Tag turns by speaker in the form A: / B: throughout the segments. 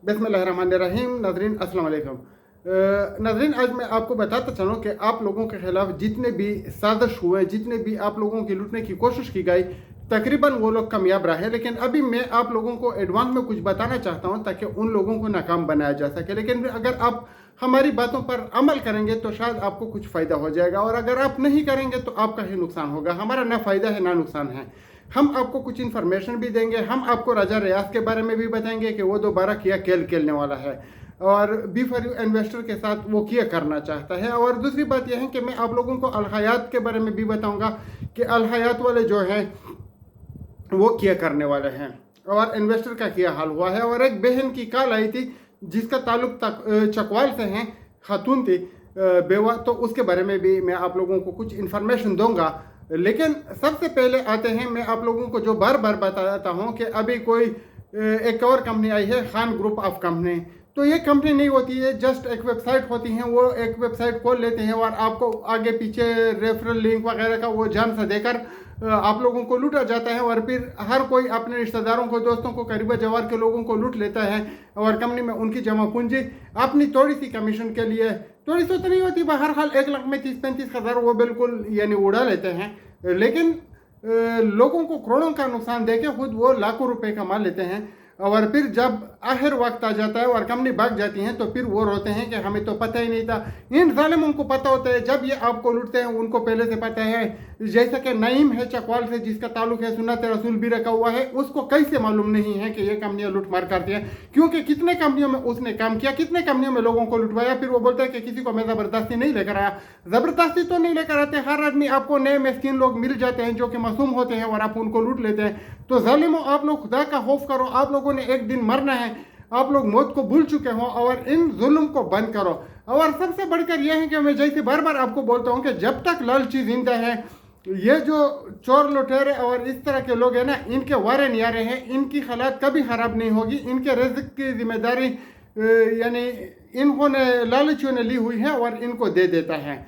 A: बिस्मिल्लाहिर्रहमानिर्रहीम। नाज़रीन अस्सलाम वालेकुम। नाज़रीन, आज मैं आपको बताता चलूँ कि आप लोगों के ख़िलाफ़ जितने भी साजिश हुए, जितने भी आप लोगों की लूटने की कोशिश की गई, तकरीबन वो लोग कामयाब रहे। लेकिन अभी मैं आप लोगों को एडवांस में कुछ बताना चाहता हूँ ताकि उन लोगों को नाकाम बनाया जा सके। लेकिन अगर आप हमारी बातों पर अमल करेंगे तो शायद आपको कुछ फ़ायदा हो जाएगा, और अगर आप नहीं करेंगे तो आपका ही नुकसान होगा। हमारा ना फ़ायदा है ना नुकसान है। हम आपको कुछ इन्फॉर्मेशन भी देंगे। हम आपको राजा रियाज के बारे में भी बताएंगे कि वो दोबारा किया खेलने वाला है और बी फॉर यू इन्वेस्टर के साथ वो किया करना चाहता है। और दूसरी बात यह है कि मैं आप लोगों को अल हयात के बारे में भी बताऊंगा कि अल हयात वाले जो हैं वो किया करने वाले हैं और इन्वेस्टर का क्या हाल हुआ है। और एक बहन की कॉल आई थी जिसका ताल्लुक चकवाल से है, खातून थी बेवा, तो उसके बारे में भी मैं आप लोगों को कुछ इन्फॉर्मेशन दूंगा। लेकिन सबसे पहले आते हैं, मैं आप लोगों को जो बार बार बताता हूँ कि अभी कोई एक और कंपनी आई है, खान ग्रुप ऑफ कंपनी। तो ये कंपनी नहीं होती है, जस्ट एक वेबसाइट होती है। वो एक वेबसाइट खोल लेते हैं और आपको आगे पीछे रेफरल लिंक वगैरह का वो जान सा देकर आप लोगों को लूटा जाता है। और फिर हर कोई अपने रिश्तेदारों को, दोस्तों को, करीबा जवार के लोगों को लूट लेता है और कंपनी में उनकी जमा पूंजी अपनी थोड़ी सी कमीशन के लिए, थोड़ी सी तो नहीं होती, बहरहाल 1 लाख में 30-35 हज़ार वो बिल्कुल यानी उड़ा लेते हैं। लेकिन लोगों को करोड़ों का नुकसान देके खुद वो लाखों रुपए कमा लेते हैं। और फिर जब आखिर वक्त आ जाता है और कंपनी भाग जाती है तो फिर वो रोते हैं कि हमें तो पता ही नहीं था। इन जालिमों को पता होता है, जब ये आपको लूटते हैं उनको पहले से पता है। जैसा कि नईम है चकवाल से, जिसका ताल्लुक है सुन्नत रसूल भी रखा हुआ है, उसको कैसे मालूम नहीं है कि ये कंपनियां लूट मार करती हैं? क्योंकि कितने कंपनियों में उसने काम किया, कितने कंपनियों में लोगों को लुटवाया। फिर वो बोलता है कि किसी को मैं ज़बरदस्ती नहीं लेकर आया। ज़बरदस्ती तो नहीं लेकर आते, हर आदमी, आपको नए मिस्कीन लोग मिल जाते हैं जो कि मासूम होते हैं और आप उनको लूट लेते हैं। तो जालिमों, आप लोग खुदा का खौफ करो। आप लोगों ने एक दिन मरना है, आप लोग मौत को भूल चुके हो और इन जुल्म को बंद करो। और सबसे बढ़कर यह है कि मैं जैसे बार बार आपको बोलता हूं कि जब तक लालची जिंदा है, ये जो चोर लुटेरे और इस तरह के लोग हैं ना, इनके वारे न्यारे हैं, इनकी हालात कभी खराब नहीं होगी। इनके रिज़्क़ की जिम्मेदारी यानी इन्होंने, लालचियों ने ली हुई है और इनको दे देता है।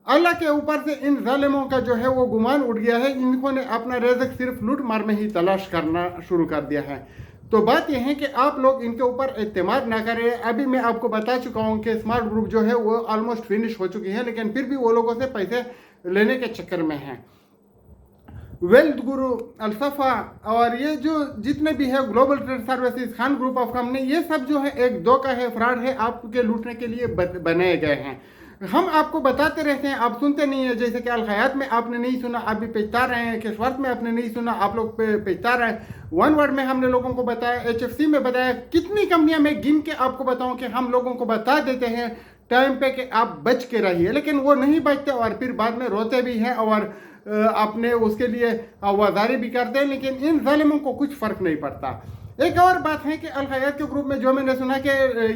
A: अल्लाह के ऊपर से इन जालिमों का जो है वो गुमान उड़ गया है। इन्होंने अपना रिज़्क़ सिर्फ लूट मार में ही तलाश करना शुरू कर दिया है। तो बात यह है कि आप लोग इनके ऊपर एतमाद ना करें। अभी मैं आपको बता चुका हूं कि स्मार्ट ग्रुप जो है वो ऑलमोस्ट फिनिश हो चुकी है, लेकिन फिर भी वो लोगों से पैसे लेने के चक्कर में हैं। वेल्थ गुरु, अल्सफा और ये जो जितने भी है, global trade services, Khan group of company, ये सब जो है एक धोखा है, फ्रॉड है, आपके लूटने के लिए बनाए गए हैं। हम आपको बताते रहते हैं, आप सुनते नहीं है। जैसे कि अल हयात में आपने नहीं सुना, आप भी पछता रहे हैं। किस्वर्थ में आपने नहीं सुना, आप लोग पछता रहे हैं। वन वर्ड में हमने लोगों को बताया, HFC में बताया। कितनी कंपनियां मैं गिन के आपको बताऊं कि हम लोगों को बता देते हैं टाइम पे कि आप बच के रहिए, लेकिन वो नहीं बचते और फिर बाद में रोते भी हैं और अपने उसके लिए आवाजारी भी करते हैं। लेकिन इन जालिमों को कुछ फर्क नहीं पड़ता। एक और बात है कि अल हयात के ग्रुप में जो मैंने सुना कि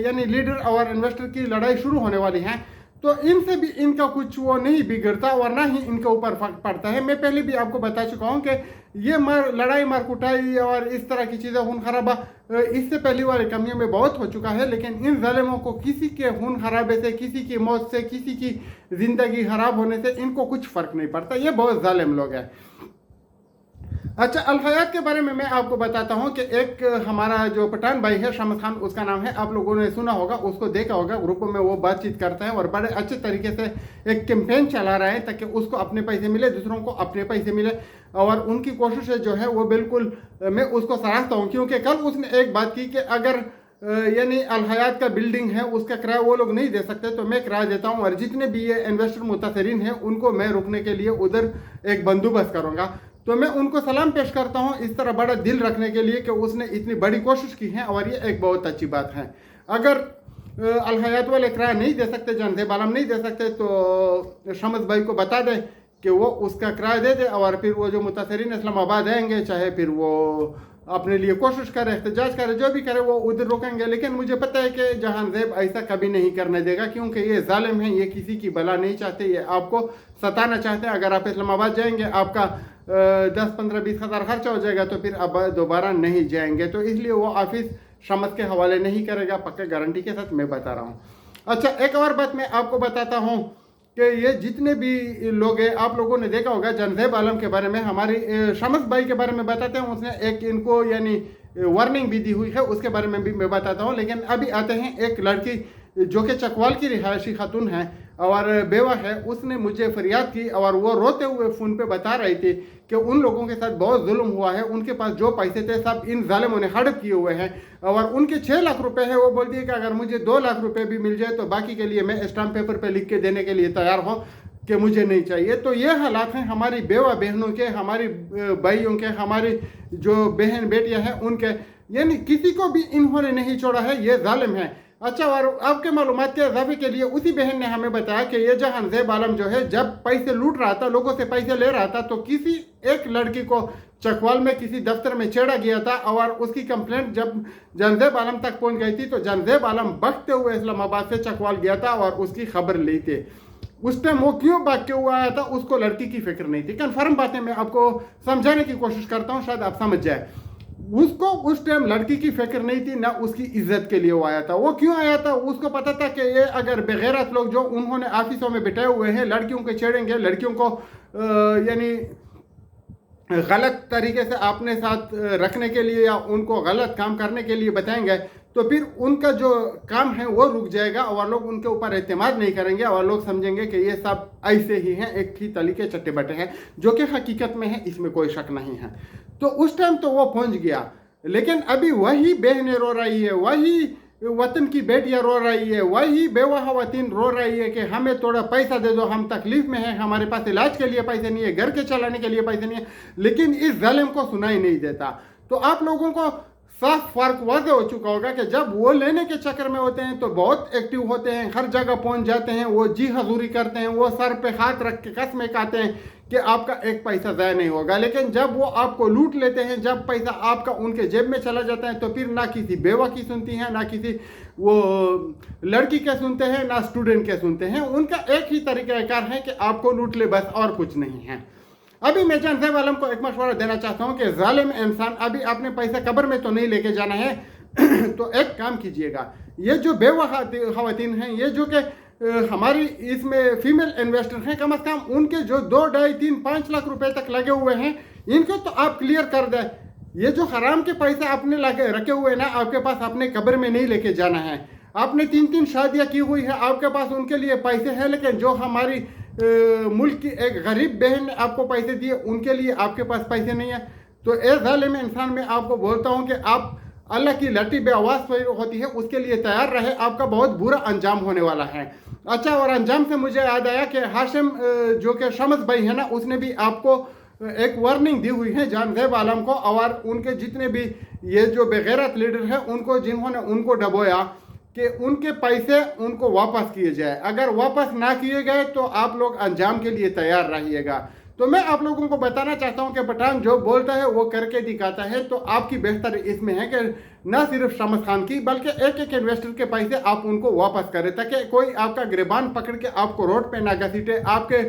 A: यानी लीडर और इन्वेस्टर की लड़ाई शुरू होने वाली है, तो इनसे भी इनका कुछ वो नहीं बिगड़ता और ना ही इनके ऊपर फर्क पड़ता है। मैं पहले भी आपको बता चुका हूँ कि ये लड़ाई मारकुटाई और इस तरह की चीज़ें, खून खराबा, इससे पहली वाली कंपनियों में बहुत हो चुका है। लेकिन इन जालिमों को किसी के खून खराबे से, किसी की मौत से, किसी की ज़िंदगी खराब होने से इनको कुछ फ़र्क नहीं पड़ता। ये बहुत जालिम लोग हैं। अच्छा, अल हयात के बारे में मैं आपको बताता हूं कि एक हमारा जो पठान भाई है, शमस खान उसका नाम है, आप लोगों ने सुना होगा, उसको देखा होगा, ग्रुपों में वो बातचीत करता है और बड़े अच्छे तरीके से एक कैंपेन चला रहा है ताकि उसको अपने पैसे मिले, दूसरों को अपने पैसे मिले। और उनकी कोशिशें जो है वो बिल्कुल मैं उसको सराहता हूँ, क्योंकि कल उसने एक बात की कि अगर यानी अल हयात का बिल्डिंग है उसका किराया वो लोग नहीं दे सकते तो मैं किराया देता हूँ, और जितने भी ये इन्वेस्टर मुतासरीन हैं उनको मैं रुकने के लिए उधर एक बंदोबस्त करूँगा। तो मैं उनको सलाम पेश करता हूं इस तरह बड़ा दिल रखने के लिए कि उसने इतनी बड़ी कोशिश की है, और ये एक बहुत अच्छी बात है। अगर अल हयात वाले किराया नहीं दे सकते, जानजेब आलम नहीं दे सकते, तो शमस भाई को बता दे कि वो उसका किराया दे दे, और फिर वो जो मुतासरीन इस्लामाबाद आएंगे, चाहे फिर वो अपने लिए कोशिश करे, एहतजाज करे, जो भी करे, वो उधर रुकेंगे। लेकिन मुझे पता है कि जहांजेब ऐसा कभी नहीं करने देगा, क्योंकि ये जालिम है, ये किसी की भला नहीं चाहते, ये आपको सताना चाहते हैं। अगर आप इस्लामाबाद जाएंगे, आपका 10-15-20 हज़ार खर्चा हो जाएगा, तो फिर अब दोबारा नहीं जाएंगे। तो इसलिए वो ऑफिस शमस के हवाले नहीं करेगा, पक्के गारंटी के साथ मैं बता रहा हूँ। अच्छा, एक और बात मैं आपको बताता हूँ कि ये जितने भी लोग हैं, आप लोगों ने देखा होगा जानजेब आलम के बारे में, हमारी शमस भाई के बारे में बताते हैं। उसने एक इनको यानी वार्निंग भी दी हुई है, उसके बारे में भी मैं बताता हूँ। लेकिन अभी आते हैं एक लड़की जो कि चकवाल की रिहायशी खातून है और बेवा है, उसने मुझे फरियाद की और वो रोते हुए फ़ोन पे बता रही थी कि उन लोगों के साथ बहुत जुल्म हुआ है, उनके पास जो पैसे थे सब इन जालिमों ने हड़प किए हुए हैं और उनके 6 लाख रुपए है। वो बोलती है कि अगर मुझे 2 लाख रुपए भी मिल जाए तो बाकी के लिए मैं स्टाम्प पेपर पे लिख के देने के लिए तैयार हूँ कि मुझे नहीं चाहिए। तो ये हालात हैं हमारी बेवा बहनों के, हमारी भाइयों के, हमारी जो बहन बेटियां हैं उनके, यानी किसी को भी इन्होंने नहीं छोड़ा है, ये जालिम है। अच्छा, और आपके मालूमात के इजाफे के लिए उसी बहन ने हमें बताया कि ये जहांजेब आलम जो है जब पैसे लूट रहा था, लोगों से पैसे ले रहा था, तो किसी एक लड़की को चकवाल में किसी दफ्तर में छेड़ा गया था और उसकी कंप्लेंट जब जहांजेब आलम तक पहुंच गई थी तो जहांजेब आलम भागते हुए इस्लामाबाद से चकवाल गया था और उसकी खबर ली थी। उस टाइम वो क्यों भाग के हुआ आया था उसको लड़की की फिक्र नहीं थी। कन्फर्म बातें मैं आपको समझाने की कोशिश करता हूँ, शायद आप समझ जाए। उसको उस टाइम लड़की की फिक्र नहीं थी, ना उसकी इज्जत के लिए वो आया था। वो क्यों आया था? उसको पता था कि ये अगर बेगैरत लोग जो उन्होंने ऑफिसों में बिठाए हुए हैं लड़कियों को छेड़ेंगे, लड़कियों को यानी गलत तरीके से अपने साथ रखने के लिए या उनको गलत काम करने के लिए बताएंगे, तो फिर उनका जो काम है वो रुक जाएगा और लोग उनके ऊपर एतमाद नहीं करेंगे और लोग समझेंगे कि ये सब ऐसे ही हैं, एक ही तली के चट्टे बटे हैं, जो कि हकीकत में है, इसमें कोई शक नहीं है। तो उस टाइम तो वो पहुंच गया, लेकिन अभी वही बहनें रो रही है, वही वतन की बेटियां रो रही है, वही बेवा खवातीन रो रही है कि हमें थोड़ा पैसा दे दो, हम तकलीफ में हैं, हमारे पास इलाज के लिए पैसे नहीं है, घर के चलाने के लिए पैसे नहीं है। लेकिन इस जालिम को सुनाई नहीं देता। तो आप लोगों को साफ फर्क वाज़ेह हो चुका होगा कि जब वो लेने के चक्कर में होते हैं तो बहुत एक्टिव होते हैं, हर जगह पहुंच जाते हैं, वो जी हजूरी करते हैं, वो सर पे हाथ रख के कसमें खाते हैं कि आपका एक पैसा ज़ाया नहीं होगा। लेकिन जब वो आपको लूट लेते हैं, जब पैसा आपका उनके जेब में चला जाता है, तो फिर ना किसी बेवा की सुनती हैं, ना किसी वो लड़की के सुनते हैं, ना स्टूडेंट के सुनते हैं। उनका एक ही तरीक़ाकार है कि आपको लूट ले, बस, और कुछ नहीं है। अभी मैं जहांजेब आलम को एक मशवरा देना चाहता हूँ कि जालिम इंसान, अभी आपने पैसा कब्र में तो नहीं लेके जाना है तो एक काम कीजिएगा, ये जो बेवा खवातीन हैं, ये जो कि हमारी इसमें फीमेल इन्वेस्टर हैं, कम अज कम उनके जो 2, 2.5, 3, 5 लाख रुपए तक लगे हुए हैं, इनको तो आप क्लियर कर दें। ये जो हराम के पैसे आपने लगे रखे हुए ना, आपके पास अपने कब्र में नहीं लेके जाना है। आपने 3-3 शादियां की हुई है, आपके पास उनके लिए पैसे हैं, लेकिन जो हमारी मुल्क की एक गरीब बहन ने आपको पैसे दिए, उनके लिए आपके पास पैसे नहीं है। तो ए जालिम इंसान, मैं आपको बोलता हूँ कि आप अल्लाह की लटी बे आवाज़ होती है, उसके लिए तैयार रहे, आपका बहुत बुरा अंजाम होने वाला है। अच्छा, और अंजाम से मुझे याद आया कि हाशिम जो कि शमस भाई है ना, उसने भी आपको एक वार्निंग दी हुई है जहांजेब आलम को और उनके जितने भी ये जो बेगैरत लीडर हैं उनको, जिन्होंने उनको डबोया कि उनके पैसे उनको वापस किए जाए। अगर वापस ना किए गए तो आप लोग अंजाम के लिए तैयार रहिएगा। तो मैं आप लोगों को बताना चाहता हूं कि पठान जो बोलता है वो करके दिखाता है। तो आपकी बेहतर इसमें है कि न सिर्फ शमस खान की, बल्कि एक एक इन्वेस्टर के पैसे आप उनको वापस करें, ताकि कोई आपका गिरबान पकड़ के आपको रोड पे ना घसीटे, आपके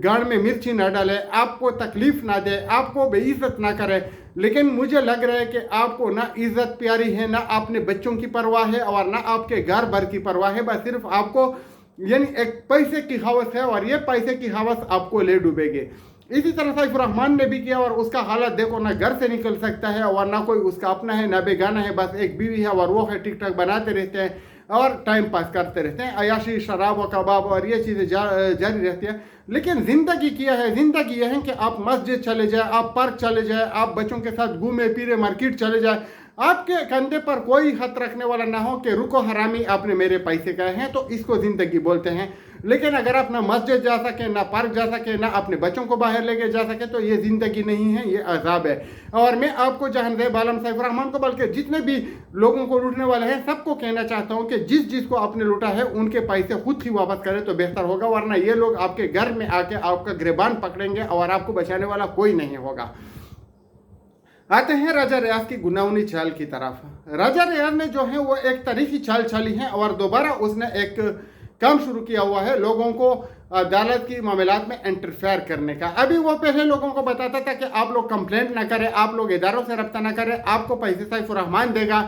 A: गाड़ में मिर्ची ना डाले, आपको तकलीफ ना दे, आपको बेइज्जत ना करे। लेकिन मुझे लग रहा है कि आपको ना इज्जत प्यारी है, ना अपने बच्चों की परवाह है और ना आपके घर भर की परवाह है। बस सिर्फ आपको यानी एक पैसे की हवस है और ये पैसे की हवस आपको ले डूबेगी। इसी तरह सैफुर रहमान ने भी किया और उसका हालत देखो, ना घर से निकल सकता है और ना कोई उसका अपना है, ना बेगाना है, बस एक बीवी है और वो है टिकटॉक बनाते रहते हैं और टाइम पास करते रहते हैं, अयाशी, शराब व कबाब और ये चीज़ें जारी रहती हैं। लेकिन ज़िंदगी क्या है? ज़िंदगी यह है कि आप मस्जिद चले जाए, आप पार्क चले जाए, आप बच्चों के साथ घूमे फिरे, मार्केट चले जाए, आपके कंधे पर कोई हाथ रखने वाला ना हो कि रुको हरामी, आपने मेरे पैसे गए हैं, तो इसको ज़िंदगी बोलते हैं। लेकिन अगर आप ना मस्जिद जा सके, ना पार्क जा सके, ना अपने बच्चों को बाहर लेके जा सके, तो ये ज़िंदगी नहीं है, ये अजाब है। और मैं आपको जहांजेब आलम, सैफुर रहमान को, बल्कि जितने भी लोगों को लूटने वाले हैं सबको कहना चाहता हूँ कि जिस जिसको आपने लूटा है उनके पैसे खुद ही वापस करें तो बेहतर होगा, वरना ये लोग आपके घर में आके आपका गिरबान पकड़ेंगे और आपको बचाने वाला कोई नहीं होगा। आते हैं राजा रियाज की गुनावनी चाल की तरफ। राजा रियाज ने जो है वो एक तरीकी चाल चली है और दोबारा उसने एक काम शुरू किया हुआ है लोगों को अदालत की मामलात में इंटरफेयर करने का। अभी वो पहले लोगों को बताता था कि आप लोग कंप्लेंट ना करें, आप लोग इदारों से रब्ता ना करें, आपको पैसे सैफुर रहमान देगा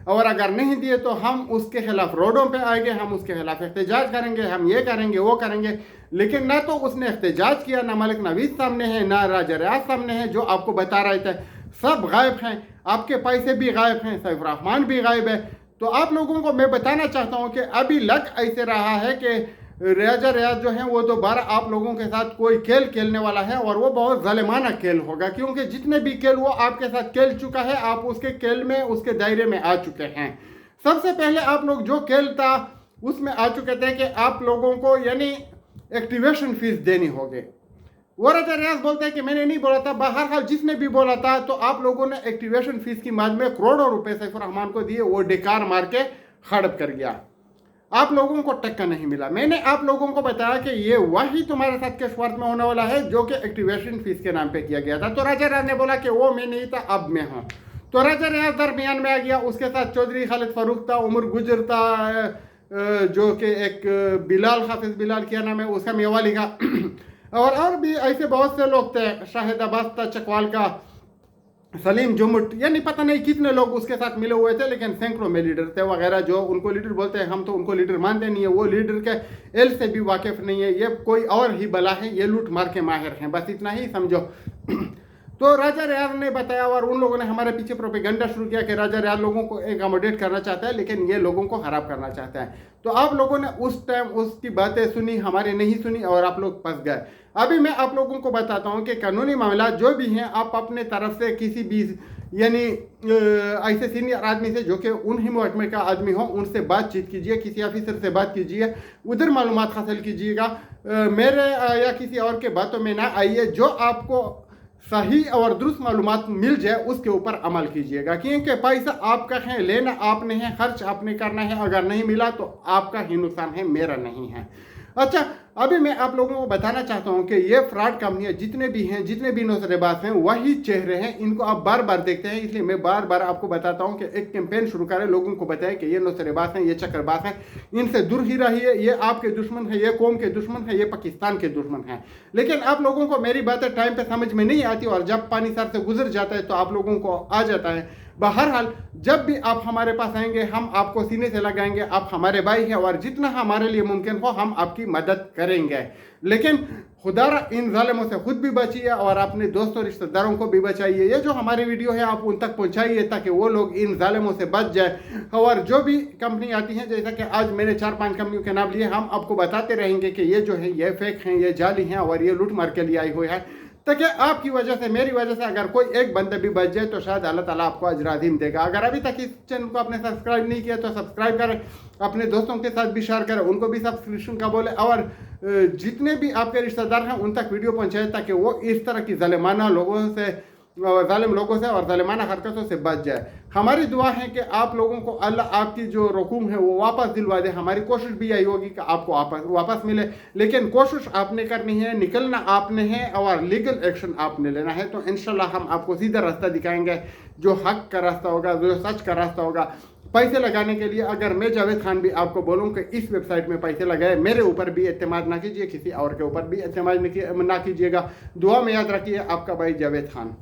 A: और अगर नहीं दिए तो हम उसके खिलाफ रोडों पे आएंगे, हम उसके खिलाफ एहतजाज करेंगे, हम ये करेंगे वो करेंगे। लेकिन ना तो उसने एहतजाज किया, ना मलिक नवीद सामने है, ना राजा रियाज सामने है जो आपको बता रहे थे। सब गायब हैं, आपके पैसे भी गायब हैं, सैफ रहमान भी गायब है। तो आप लोगों को मैं बताना चाहता हूं कि अभी लग ऐसे रहा है कि रियाजा रियाज जो है वो दोबारा आप लोगों के साथ कोई खेल खेलने वाला है, और वो बहुत ज़ालिमाना खेल होगा, क्योंकि जितने भी खेल वो आपके साथ खेल चुका है, आप उसके खेल में, उसके दायरे में आ चुके हैं। सबसे पहले आप लोग जो खेल था उसमें आ चुके थे कि आप लोगों को यानी एक्टिवेशन फीस देनी होगी। वो राजा रियाज बोलते हैं कि मैंने नहीं बोला था, बहरहाल जिसने भी बोला था, तो आप लोगों ने एक्टिवेशन फीस की माद में करोड़ों रुपए सैफ रहमान को दिए, वो डिकार मार के हड़प कर गया। आप लोगों को टक्का नहीं मिला। मैंने आप लोगों को बताया कि ये वही तुम्हारे साथ के स्वार्थ में होने वाला है जो कि एक्टिवेशन फीस के नाम पे किया गया था। तो राजा रियाज ने बोला कि वो मैं नहीं था, अब मैं हूँ। तो राजा रियाज दरमियान में आ गया, उसके साथ चौधरी खालिद फारूक था, उमर गुजर था, जो कि एक बिलाल, हाफिज बिलाल क्या नाम है उसका, मेवाली का और भी ऐसे बहुत से लोग थे, शाहिद अब्बास था चकवाल का, सलीम जुमुट, यानी पता नहीं कितने लोग उसके साथ मिले हुए थे, लेकिन सैकड़ों में लीडर थे वगैरह। जो उनको लीडर बोलते हैं, हम तो उनको लीडर मानते नहीं है, वो लीडर के एल से भी वाकिफ नहीं है, ये कोई और ही बला है, ये लूट मार के माहिर हैं, बस इतना ही समझो। तो राजा रियाज ने बताया, और उन लोगों ने हमारे पीछे प्रोपेगेंडा शुरू किया कि राजा रियाज लोगों को एकोमोडेट करना चाहता है, लेकिन ये लोगों को खराब करना चाहता है। तो आप लोगों ने उस टाइम उसकी बातें सुनी, हमारी नहीं सुनी, और आप लोग फंस गए। अभी मैं आप लोगों को बताता हूं कि कानूनी मामला जो भी हैं, आप अपने तरफ से किसी भी यानी ऐसे सीनियर आदमी से जो कि उन ही महकमे का आदमी हो, उनसे बातचीत कीजिए, किसी ऑफिसर से बात कीजिए, उधर मालूमात हासिल कीजिएगा। मेरे या किसी और के बातों में ना आइए। जो आपको सही और दुरुस्त मालूमात मिल जाए उसके ऊपर अमल कीजिएगा, क्योंकि पैसा आपका है, लेना आपने है, खर्च आपने करना है। अगर नहीं मिला तो आपका ही नुकसान है, मेरा नहीं है। अच्छा, अभी मैं आप लोगों को बताना चाहता हूं कि ये फ्रॉड कंपनियां जितने भी हैं, जितने भी नौसरेबाज हैं, वही चेहरे हैं, इनको आप बार बार देखते हैं। इसलिए मैं बार बार आपको बताता हूं कि एक कैंपेन शुरू करें, लोगों को बताएं कि ये नौसरेबाज हैं, ये चक्करबाज हैं, इनसे दूर ही रहिए। ये आपके दुश्मन है, ये कौम के दुश्मन है, ये पाकिस्तान के दुश्मन है। लेकिन आप लोगों को मेरी बातें टाइम पे समझ में नहीं आती, और जब पानी सर से गुजर जाता है तो आप लोगों को आ जाता है। बहरहाल जब भी आप हमारे पास आएंगे, हम आपको सीने से लगाएंगे, आप हमारे भाई हैं, और जितना हमारे लिए मुमकिन हो हम आपकी मदद करेंगे। लेकिन खुदारा इन जालिमों से खुद भी बचिए, और अपने दोस्तों रिश्तेदारों को भी बचाइए। ये जो हमारी वीडियो है आप उन तक पहुंचाइए, ताकि वो लोग इन जालिमों से बच जाए। और जो भी कंपनी आती है, जैसा कि आज मैंने 4-5 कंपनियों के नाम लिए, हम आपको बताते रहेंगे कि ये जो है ये फेक हैं, ये जाली हैं, और ये लूट मार के लिए आई हुई है, ताकि आपकी वजह से, मेरी वजह से अगर कोई एक बंदा भी बच जाए तो शायद अल्लाह ताला आपको अजर अज़ीम देगा। अगर अभी तक इस चैनल को आपने सब्सक्राइब नहीं किया तो सब्सक्राइब करें, अपने दोस्तों के साथ भी शेयर करें, उनको भी सब्सक्रिप्शन का बोले, और जितने भी आपके रिश्तेदार हैं उन तक वीडियो पहुंचाए, ताकि वो इस तरह की जालिमाना लोगों से, जालिम लोगों से और जालिमाना हरकतों से बच जाए। हमारी दुआ है कि आप लोगों को अल्लाह आपकी जो रकूम है वो वापस दिलवा दे। हमारी कोशिश भी यही होगी कि आपको वापस मिले, लेकिन कोशिश आपने करनी है, निकलना आपने है, और लीगल एक्शन आपने लेना है। तो इंशाल्लाह हम आपको सीधा रास्ता दिखाएंगे, जो हक का रास्ता होगा, जो सच का रास्ता होगा। पैसे लगाने के लिए अगर मैं जावेद खान भी आपको बोलूं कि इस वेबसाइट में पैसे लगाए, मेरे ऊपर भी एतमाद ना कीजिए, किसी और के ऊपर भी एतमाद ना कीजिएगा। दुआ में याद रखिए, आपका भाई जावेद खान।